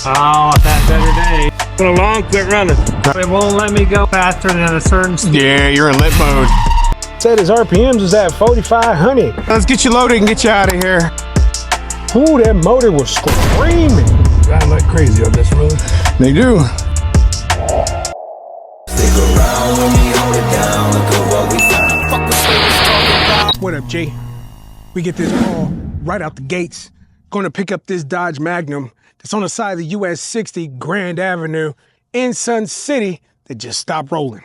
Oh, I've had better days. Going along, quit running. It won't let me go faster than a certain speed. Yeah, you're in limp mode. Said his RPMs was at 4,500. Let's get you loaded and get you out of here. Ooh, that motor was screaming. Drive like crazy on this road. They do. Stick around when we hold it down. Look at what we found. Fuck the stories talking about. What up, G? We get this call right out the gates. Going to pick up this Dodge Magnum that's on the side of the US 60 Grand Avenue in Sun City that just stopped rolling.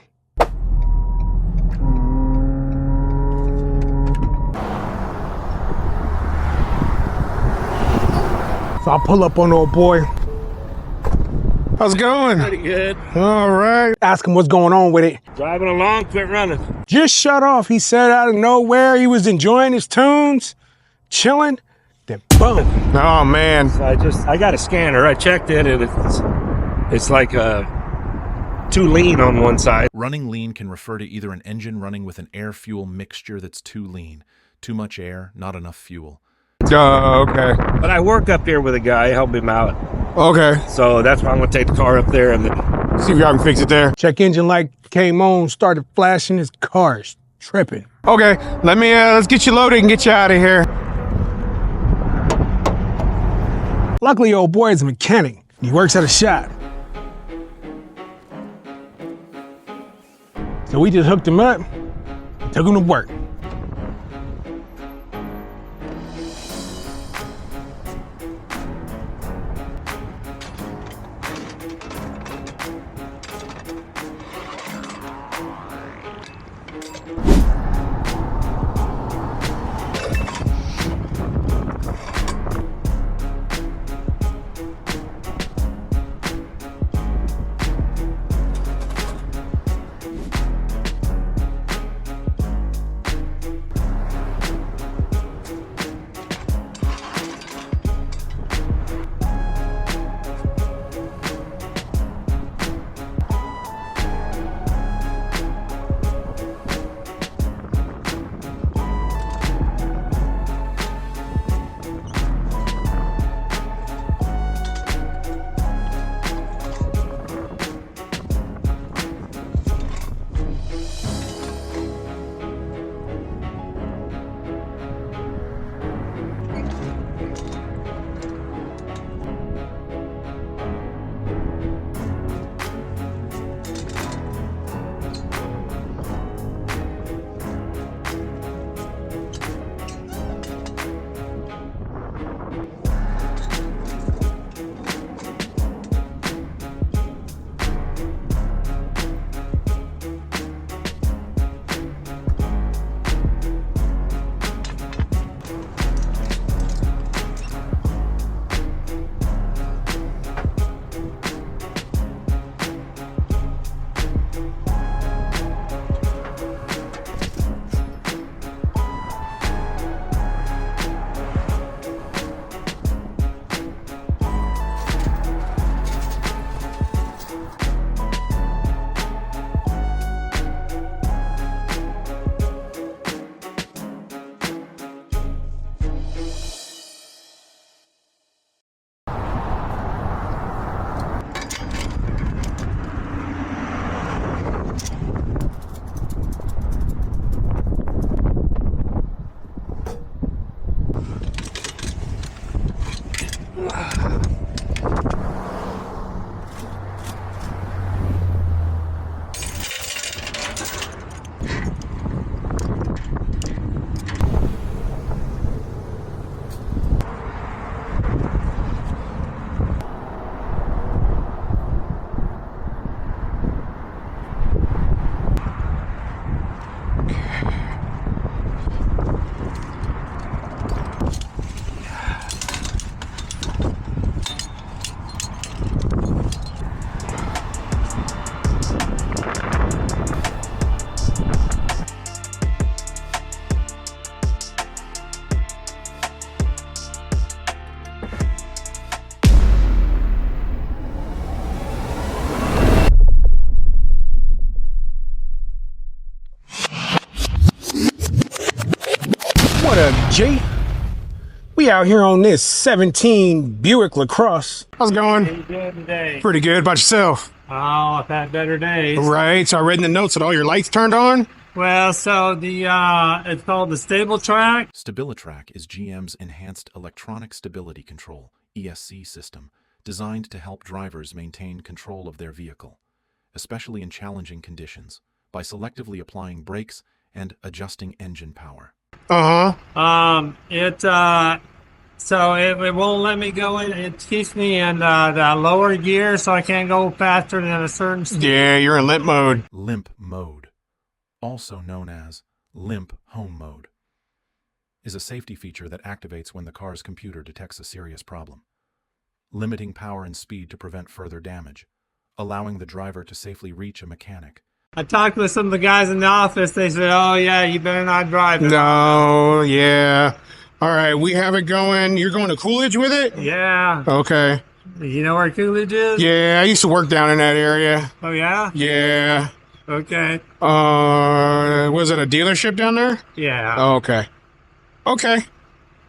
So I pull up on old boy. How's it going? Pretty good. All right. Ask him what's going on with it. Driving along, quit running. Just shut off, he said out of nowhere. He was enjoying his tunes, chilling, then boom. Oh, man. I got a scanner. I checked it, and it's like too lean on one side. Running lean can refer to either an engine running with an air-fuel mixture that's too lean, too much air, not enough fuel. Oh, okay. But I work up there with a guy, help him out. Okay. So that's why I'm going to take the car up there and then See if y'all can fix it there. Check engine light came on, started flashing his cars, tripping. Okay, let's get you loaded and get you out of here. Luckily, old boy is a mechanic. He works at a shop. So we just hooked him up and took him to work. What up, G? We We out here on this 17 Buick LaCrosse. How's it going? How you doing today? Pretty good. About yourself? Oh, I've had better days. Right. So I read in the notes that all your lights turned on? Well, so it's called the Stabilitrak. Stabilitrak is GM's Enhanced Electronic Stability Control, ESC system, designed to help drivers maintain control of their vehicle, especially in challenging conditions, by selectively applying brakes and adjusting engine power. So it won't let me go in. It keeps me in the lower gear, so I can't go faster than a certain speed. Yeah, you're in limp mode. Limp mode, also known as Limp home mode, is a safety feature that activates when the car's computer detects a serious problem, limiting power and speed to prevent further damage, allowing the driver to safely reach a mechanic. I talked with some of the guys in the office. They said, "Oh yeah, you better not drive it." No, yeah. All right, we have it going. You're going to Coolidge with it? Yeah. Okay. You know where Coolidge is? Yeah, I used to work down in that area. Oh yeah. Yeah. Okay. Was it a dealership down there? Yeah. Oh, okay. Okay.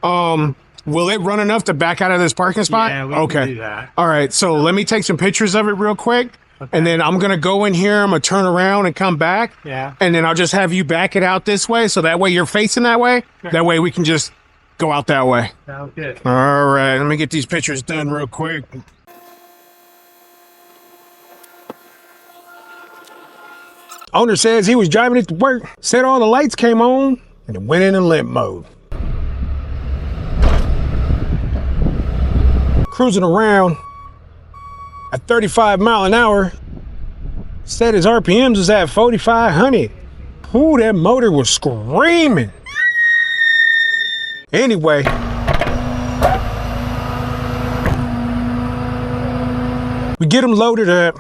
Will it run enough to back out of this parking spot? Yeah, we okay. can do that. All right, so let me take some pictures of it real quick. Okay. And then I'm going to go in here, I'm going to turn around and come back. Yeah. And then I'll just have you back it out this way, so that way you're facing that way. Sure. That way we can just go out that way. Sounds good. All right, let me get these pictures done real quick. Owner says he was driving it to work, said all the lights came on, and it went into limp mode. Cruising around at 35 miles an hour, said his RPMs was at 4,500. Ooh, that motor was screaming. Anyway, we get him loaded up.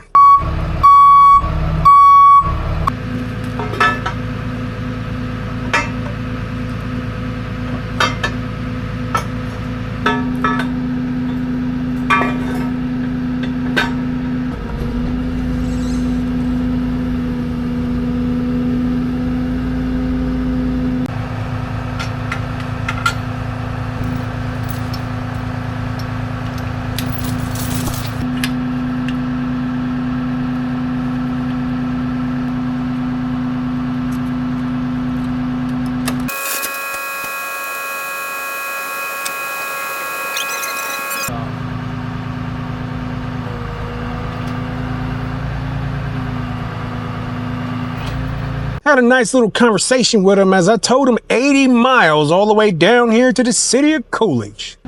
Had a nice little conversation with him as I told him 80 miles all the way down here to the city of Coolidge.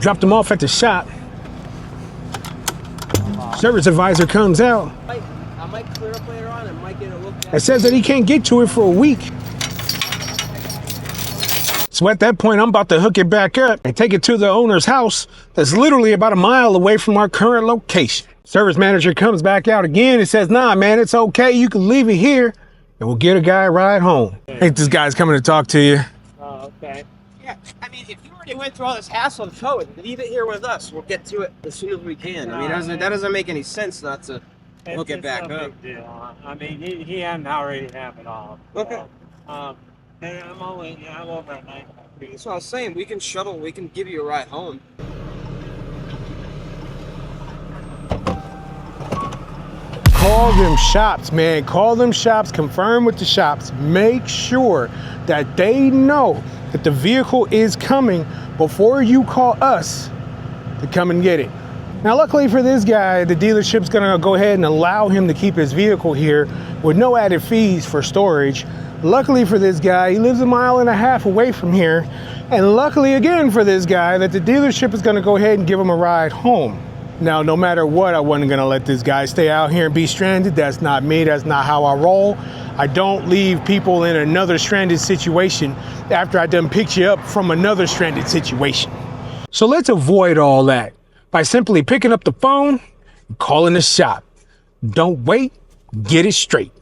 Dropped him off at the shop. Service advisor comes out. I might clear up later on and might get a look at it. It says that he can't get to it for a week. So at that point, I'm about to hook it back up and take it to the owner's house that's literally about a mile away from our current location. Service manager comes back out again and says, "Nah, man, it's okay. You can leave it here and we'll get a guy a ride home." I think this guy's coming to talk to you. Oh, okay. Yeah, I mean, if you already went through all this hassle to tow it, leave it here with us. We'll get to it as soon as we can. I mean, that doesn't make any sense not to hook it back no up. big deal. I mean, he hadn't already have it all. Okay. And I'm over at night. That's what I was saying. We can shuttle. We can give you a ride home. Call them shops, man. Call them shops. Confirm with the shops. Make sure that they know that the vehicle is coming before you call us to come and get it. Now, luckily for this guy, the dealership's gonna go ahead and allow him to keep his vehicle here with no added fees for storage. Luckily for this guy, he lives 1.5 miles away from here. And luckily again for this guy, that the dealership is gonna go ahead and give him a ride home. Now, no matter what, I wasn't gonna let this guy stay out here and be stranded. That's not me, that's not how I roll. I don't leave people in another stranded situation after I done picked you up from another stranded situation. So let's avoid all that by simply picking up the phone and calling the shop. Don't wait, get it straight.